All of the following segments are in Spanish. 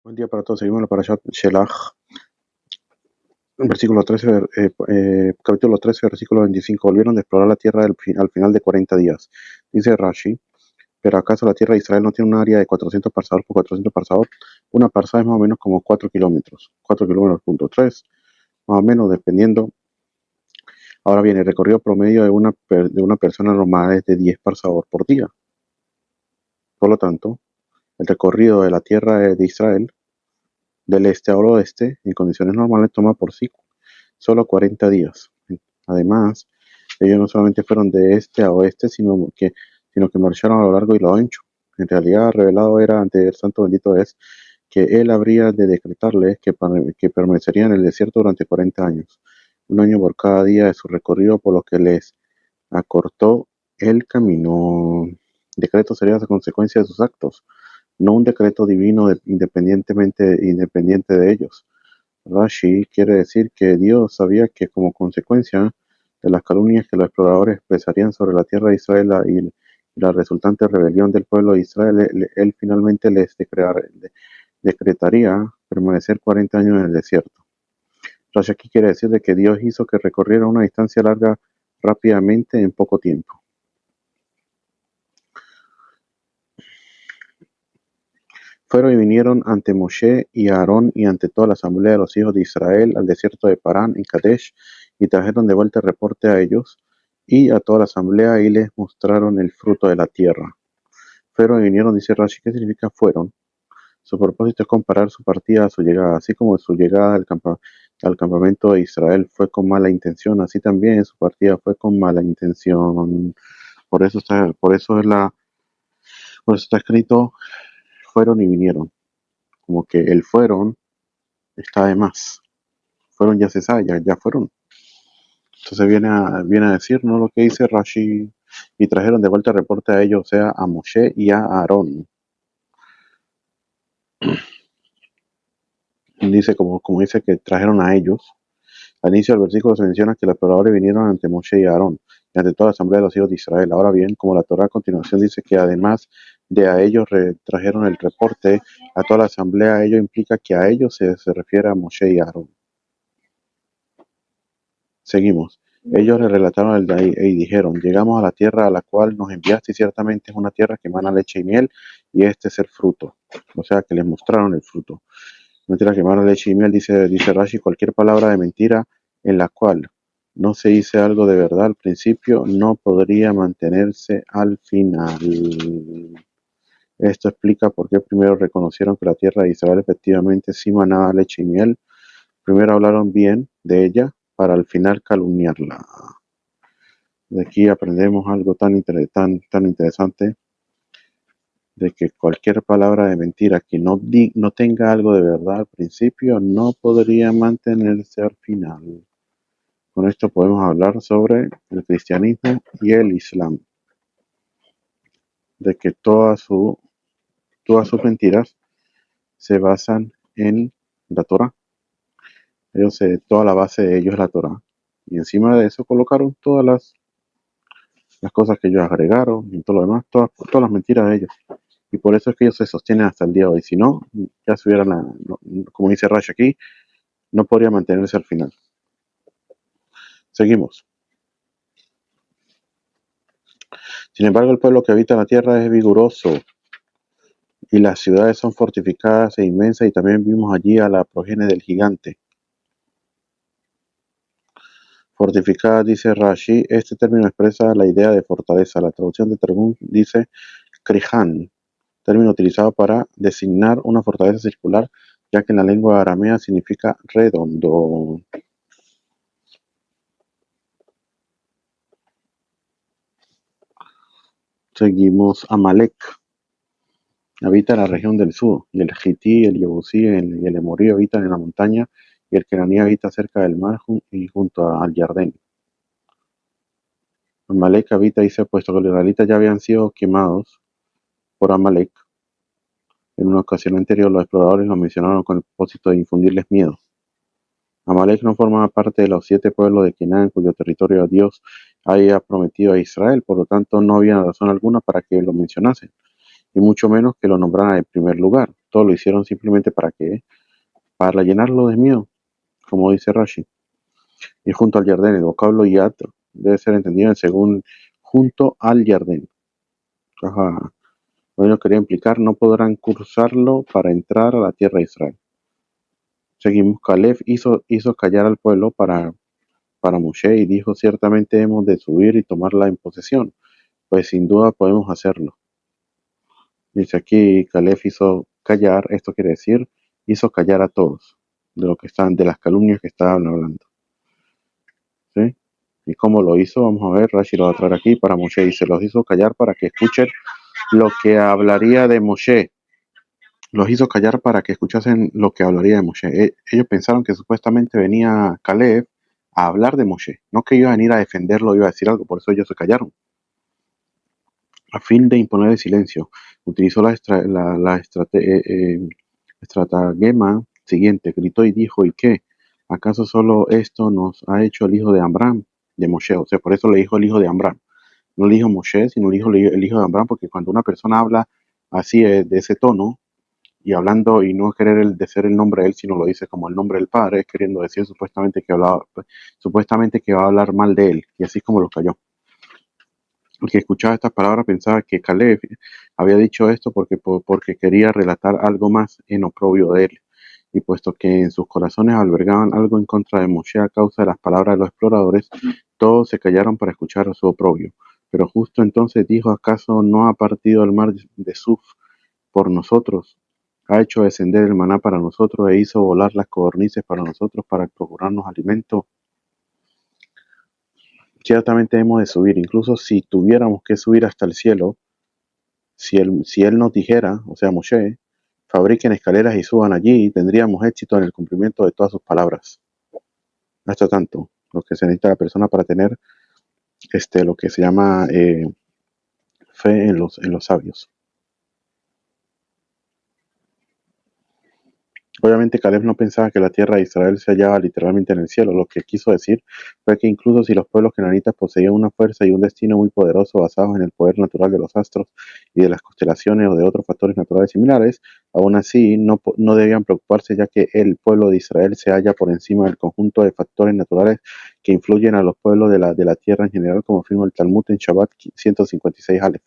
Buen día para todos. Seguimos en la Parashat Shelach, versículo 13, capítulo 13, versículo 25. Volvieron de explorar la tierra al final de 40 días. Dice Rashi, ¿pero acaso la tierra de Israel no tiene un área de 400 parsador por 400 parsador? Una parsada es más o menos como 4 kilómetros, 4 kilómetros punto 3, más o menos, dependiendo. Ahora bien, el recorrido promedio de una persona normal es de 10 parsador por día. Por lo tanto, el recorrido de la tierra de Israel, del este al oeste, en condiciones normales, toma por sí solo 40 días. Además, ellos no solamente fueron de este a oeste, sino que marcharon a lo largo y lo ancho. En realidad, revelado era ante el Santo bendito es que él habría de decretarles que permanecerían en el desierto durante 40 años, un año por cada día de su recorrido, por lo que les acortó el camino. Decreto sería la consecuencia de sus actos, no un decreto divino independiente de ellos. Rashi quiere decir que Dios sabía que como consecuencia de las calumnias que los exploradores expresarían sobre la tierra de Israel y la resultante rebelión del pueblo de Israel, él finalmente decretaría permanecer 40 años en el desierto. Rashi aquí quiere decir de que Dios hizo que recorriera una distancia larga rápidamente en poco tiempo. Fueron y vinieron ante Moshe y Aarón y ante toda la asamblea de los hijos de Israel al desierto de Parán en Kadesh, y trajeron de vuelta el reporte a ellos y a toda la asamblea, y les mostraron el fruto de la tierra. Fueron y vinieron, dice Rashi. ¿Qué significa fueron? Su propósito es comparar su partida a su llegada. Así como su llegada al campamento de Israel fue con mala intención, así también su partida fue con mala intención. Por eso está escrito fueron y vinieron. Como que el fueron está de más. Fueron, ya se sabe, ya fueron. Entonces viene a decir, ¿no? Lo que dice Rashi, y trajeron de vuelta el reporte a ellos, o sea, a Moshe y a Aarón. Dice, como dice que trajeron a ellos. Al inicio del versículo se menciona que los exploradores vinieron ante Moshe y Aarón, y ante toda la asamblea de los hijos de Israel. Ahora bien, como la Torá a continuación dice que además de a ellos trajeron el reporte a toda la asamblea, ello implica que a ellos se refiere a Moshe y Aarón. Seguimos. Ellos le relataron y dijeron, llegamos a la tierra a la cual nos enviaste, y ciertamente es una tierra que emana leche y miel, y este es el fruto. O sea, que les mostraron el fruto. Una tierra que emana leche y miel, dice Rashi, cualquier palabra de mentira en la cual no se dice algo de verdad al principio, no podría mantenerse al final. Esto explica por qué primero reconocieron que la tierra de Israel efectivamente sí manaba leche y miel. Primero hablaron bien de ella para al final calumniarla. De aquí aprendemos algo tan interesante, de que cualquier palabra de mentira que no tenga algo de verdad al principio no podría mantenerse al final. Con esto podemos hablar sobre el cristianismo y el islam, de que todas sus mentiras se basan en la Torah. Toda la base de ellos es la Torah. Y encima de eso colocaron todas las cosas que ellos agregaron y todo lo demás, todas las mentiras de ellos. Y por eso es que ellos se sostienen hasta el día de hoy. Si no, ya se hubieran, como dice Rash aquí, no podría mantenerse al final. Seguimos. Sin embargo, el pueblo que habita en la tierra es vigoroso, y las ciudades son fortificadas e inmensas, y también vimos allí a la progenie del gigante. Fortificada, dice Rashi, este término expresa la idea de fortaleza. La traducción de Targum dice Krihan, término utilizado para designar una fortaleza circular, ya que en la lengua aramea significa redondo. Seguimos. Amalek habita en la región del sur, y el Hití, el Yebusí y el Emorí habitan en la montaña, y el Kenaní habita cerca del mar y junto al Jardín. Amalek habita, dice, puesto que los israelitas ya habían sido quemados por Amalek. En una ocasión anterior, los exploradores lo mencionaron con el propósito de infundirles miedo. Amalek no formaba parte de los 7 pueblos de Canaán cuyo territorio Dios había prometido a Israel, por lo tanto no había razón alguna para que lo mencionasen, y mucho menos que lo nombrara en primer lugar. todo lo hicieron simplemente ¿para qué? Para llenarlo de miedo, como dice Rashi. Y junto al Yardén, el vocablo Yad debe ser entendido en según junto al Yardén. Ajá. Bueno, quería implicar, no podrán cruzarlo para entrar a la tierra de Israel. Seguimos, Caleb hizo callar al pueblo para Moshe y dijo, ciertamente hemos de subir y tomarla en posesión, pues sin duda podemos hacerlo. Dice aquí, Caleb hizo callar, esto quiere decir, hizo callar a todos, de las calumnias que estaban hablando. ¿Sí? ¿Y cómo lo hizo? Vamos a ver, Rashi lo va a traer aquí para Moshe y se los hizo callar para que escuchen lo que hablaría de Moshe. Los hizo callar para que escuchasen lo que hablaría de Moshe. Ellos pensaron que supuestamente venía Caleb a hablar de Moshe, no que iba a venir a defenderlo, iba a decir algo, por eso ellos se callaron. A fin de imponer el silencio, utilizó estratagema siguiente, gritó y dijo, ¿y qué? ¿Acaso solo esto nos ha hecho el hijo de Amram, de Moshe? O sea, por eso le dijo el hijo de Amram. No le dijo Moshe, sino el hijo de Amram, porque cuando una persona habla así de ese tono, y hablando y no querer decir el nombre de él, sino lo dice como el nombre del padre, queriendo decir supuestamente que va a hablar mal de él, y así es como lo cayó. El que escuchaba estas palabras pensaba que Caleb había dicho esto porque quería relatar algo más en oprobio de él, y puesto que en sus corazones albergaban algo en contra de Moshe a causa de las palabras de los exploradores, todos se callaron para escuchar su oprobio. Pero justo entonces dijo, ¿acaso no ha partido el mar de Suf por nosotros? Ha hecho descender el maná para nosotros e hizo volar las codornices para nosotros para procurarnos alimento. Ciertamente hemos de subir, incluso si tuviéramos que subir hasta el cielo, si él nos dijera, o sea, Moshe, fabriquen escaleras y suban allí, tendríamos éxito en el cumplimiento de todas sus palabras. Hasta tanto, lo que se necesita la persona para tener lo que se llama fe en los sabios. Obviamente Caleb no pensaba que la tierra de Israel se hallaba literalmente en el cielo. Lo que quiso decir fue que incluso si los pueblos cananitas poseían una fuerza y un destino muy poderoso basados en el poder natural de los astros y de las constelaciones o de otros factores naturales similares, aún así no debían preocuparse, ya que el pueblo de Israel se halla por encima del conjunto de factores naturales que influyen a los pueblos de la tierra en general, como afirma el Talmud en Shabbat 156 Aleph.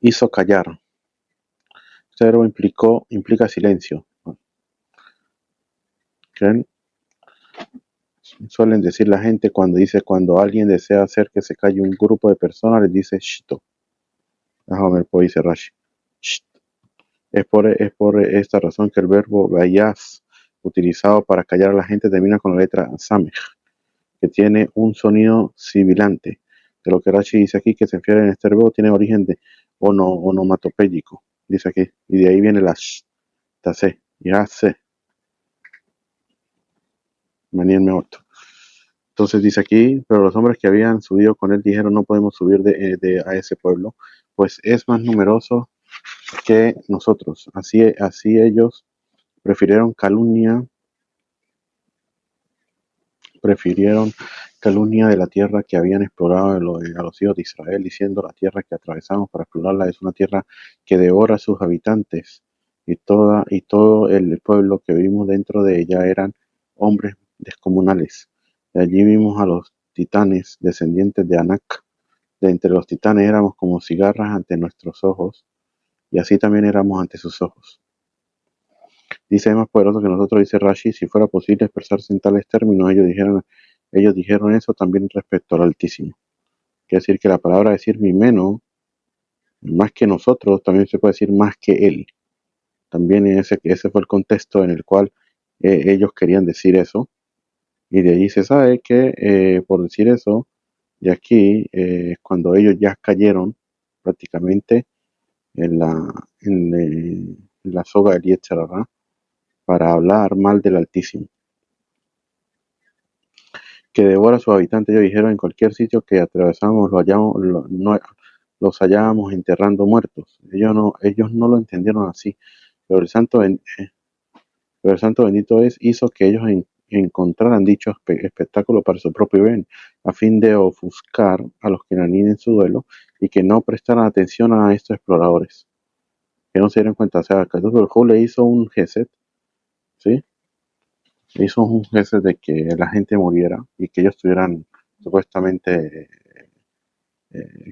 Hizo callar. Este verbo implica silencio. ¿Creen? Suelen decir la gente cuando alguien desea hacer que se calle un grupo de personas, les dice shito. Déjame ver, pues dice Rashi. Shit. Es por esta razón que el verbo vayas, utilizado para callar a la gente, termina con la letra samej, que tiene un sonido sibilante. De lo que Rashi dice aquí, que se refiere en este verbo, tiene origen de onomatopéyico, dice aquí, y de ahí viene la sh, tase, yase, manien meot. Entonces dice aquí, pero los hombres que habían subido con él dijeron, no podemos subir a ese pueblo, pues es más numeroso que nosotros. Así ellos prefirieron calumnia de la tierra que habían explorado a los hijos de Israel, diciendo, la tierra que atravesamos para explorarla es una tierra que devora a sus habitantes, y todo el pueblo que vimos dentro de ella eran hombres descomunales. De allí vimos a los titanes, descendientes de Anak. De entre los titanes éramos como cigarras ante nuestros ojos, y así también éramos ante sus ojos. Dice, es más poderoso que nosotros, dice Rashi, si fuera posible expresarse en tales términos, ellos dijeron eso también respecto al Altísimo. Quiere decir que la palabra decir mimeno, más que nosotros, también se puede decir más que él. También ese fue el contexto en el cual ellos querían decir eso. Y de allí se sabe que por decir eso, de aquí, cuando ellos ya cayeron prácticamente en la soga del Yetzer Hará, para hablar mal del Altísimo, que devora a sus habitantes. Ellos dijeron, en cualquier sitio que atravesamos los hallábamos enterrando muertos. Ellos no lo entendieron así, pero el santo bendito hizo que ellos encontraran dicho espectáculo para su propio bien, a fin de ofuscar a los que venían en su duelo y que no prestaran atención a estos exploradores, que no se dieran cuenta. O sea, que Cthulhu le hizo un geset, ¿sí? Le hizo un geset de que la gente muriera y que ellos tuvieran supuestamente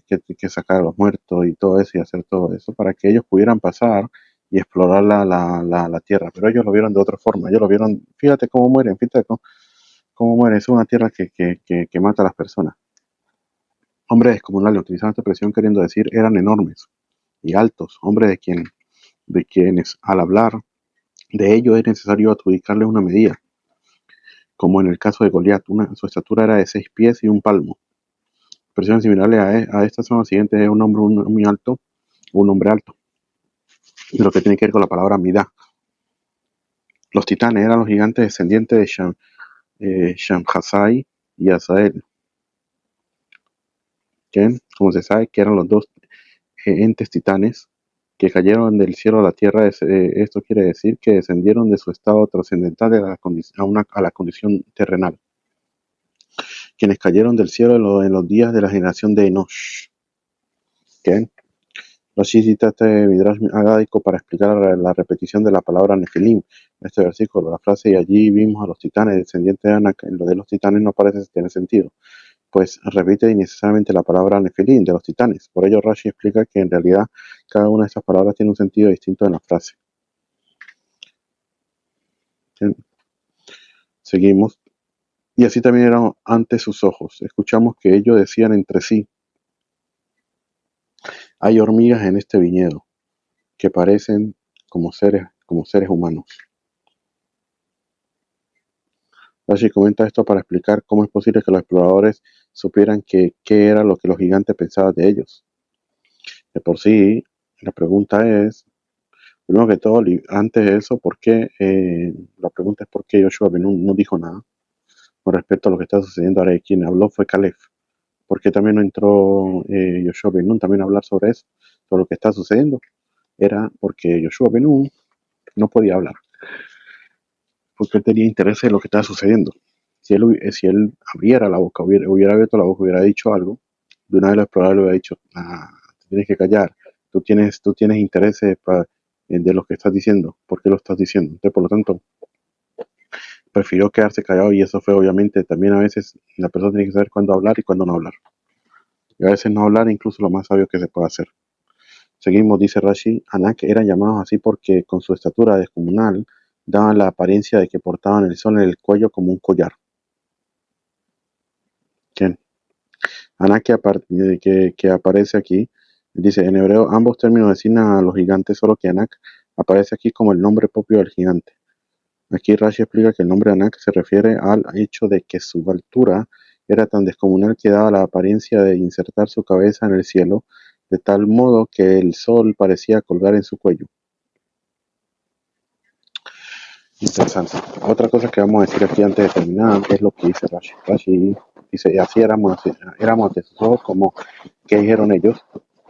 que sacar a los muertos y todo eso y hacer todo eso para que ellos pudieran pasar y explorar la tierra. Pero ellos lo vieron de otra forma. Ellos lo vieron, fíjate cómo mueren, fíjate cómo mueren. Es una tierra que mata a las personas. Hombres descomunales utilizaban esta expresión queriendo decir eran enormes y altos, hombres de quienes al hablar de ellos es necesario adjudicarles una medida, como en el caso de Goliat, su estatura era de 6 pies y un palmo. Expresiones similares a estas son las siguientes: es un hombre muy alto, un hombre alto, lo que tiene que ver con la palabra midá. Los titanes eran los gigantes descendientes de Shamhasai y Azael, que, como se sabe, que eran los dos entes titanes que cayeron del cielo a la tierra. Esto quiere decir que descendieron de su estado trascendental a la condición terrenal, quienes cayeron del cielo en los días de la generación de Enosh. ¿Okay? Rashi cita este Midrash agádico para explicar la repetición de la palabra Nefilim en este versículo. La frase "y allí vimos a los titanes descendientes de Anak", en lo de los titanes no parece tener sentido, pues repite innecesariamente la palabra Nefilim, de los titanes. Por ello Rashi explica que en realidad cada una de estas palabras tiene un sentido distinto en la frase. ¿Sí? Seguimos. Y así también eran ante sus ojos. Escuchamos que ellos decían entre sí: hay hormigas en este viñedo, que parecen como seres humanos. Rashi comenta esto para explicar cómo es posible que los exploradores supieran qué era lo que los gigantes pensaban de ellos. De por sí, la pregunta es, primero que todo, antes de eso, ¿por qué? La pregunta es por qué Yoshua Ben Nun no dijo nada con respecto a lo que está sucediendo ahora. Quien habló fue Caleb. ¿Por qué también no entró Yoshua Ben Nun también a hablar sobre eso, sobre lo que está sucediendo? Era porque Yoshua Ben Nun no podía hablar, porque él tenía interés en lo que estaba sucediendo. Si él abriera la boca, hubiera abierto la boca, hubiera dicho algo, de una vez los exploradores le hubiera dicho: te tienes que callar, tú tienes intereses de lo que estás diciendo, ¿por qué lo estás diciendo? Entonces, por lo tanto, prefirió quedarse callado, y eso fue obviamente también a veces la persona tiene que saber cuándo hablar y cuándo no hablar. Y a veces no hablar incluso lo más sabio que se puede hacer. Seguimos, dice Rashi, Anak eran llamados así porque con su estatura descomunal daban la apariencia de que portaban el sol en el cuello como un collar. ¿Quién? Anak que aparece aquí, dice en hebreo ambos términos designan a los gigantes, solo que Anak aparece aquí como el nombre propio del gigante. Aquí Rashi explica que el nombre Anak se refiere al hecho de que su altura era tan descomunal que daba la apariencia de insertar su cabeza en el cielo, de tal modo que el sol parecía colgar en su cuello. Interesante. Otra cosa que vamos a decir aquí antes de terminar es lo que dice Rashi. Rashi dice: y así éramos ante sus ojos, como que dijeron ellos,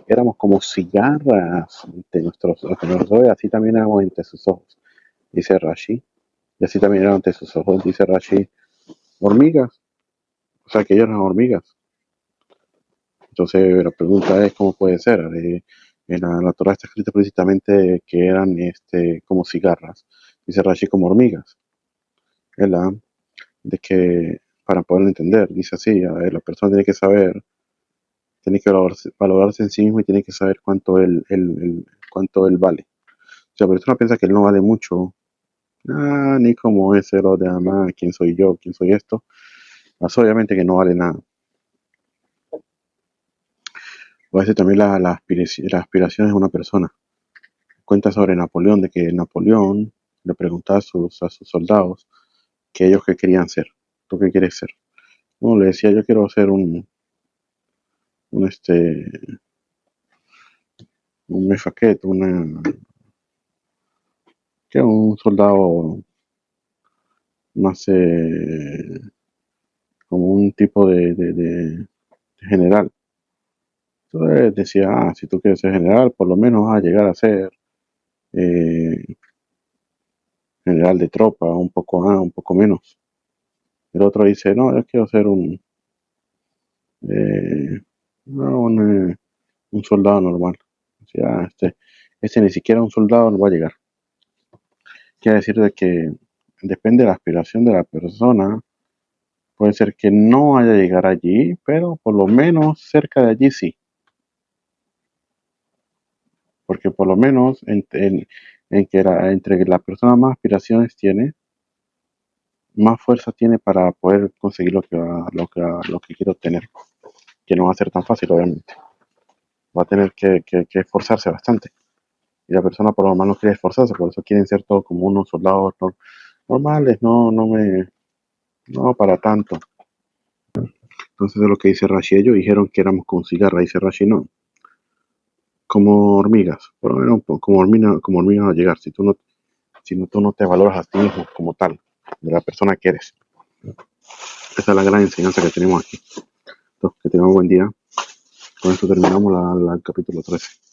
éramos como cigarras ante nuestros ojos, así también éramos ante sus ojos, dice Rashi. Y así también eran ante sus ojos, dice Rashi, hormigas. O sea, que ellos eran hormigas. Entonces la pregunta es: ¿cómo puede ser? En la Torah está escrito precisamente que eran como cigarras. Dice Rashi como hormigas. ¿Verdad? De que para poderlo entender, dice así: a ver, la persona tiene que valorarse en sí mismo y tiene que saber cuánto él vale. Si la persona piensa que él no vale mucho, ni como ese lo de quién soy yo, quién soy esto, pues obviamente que no vale nada. O a veces también las aspiraciones de una persona. Cuenta sobre Napoleón, de que Napoleón le preguntaba a sus soldados que ellos qué querían ser. ¿Tú qué quieres ser? Uno le decía: yo quiero ser un mefaquet, un soldado más como un tipo de general. Entonces decía: si tú quieres ser general, por lo menos vas a llegar a ser eh, general de tropa, un poco menos. El otro dice, no, yo quiero ser eh, no, un soldado normal. O sea, este ni siquiera un soldado no va a llegar. Quiere decir de que depende de la aspiración de la persona. Puede ser que no vaya a llegar allí, pero por lo menos cerca de allí sí. Porque por lo menos entre la persona más aspiraciones tiene, más fuerza tiene para poder conseguir lo que quiere obtener. Que no va a ser tan fácil, obviamente. Va a tener que esforzarse bastante. Y la persona por lo menos no quiere esforzarse, por eso quieren ser todos como unos soldados normales, no para tanto. Entonces es lo que dice Rashi. Ellos dijeron que éramos como cigarra, dice Rashi, no, como hormigas, por lo menos como hormigas a llegar, si tú no te valoras a ti mismo como tal, de la persona que eres. Esa es la gran enseñanza que tenemos aquí. Entonces, que tengamos buen día. Con esto terminamos el capítulo 13.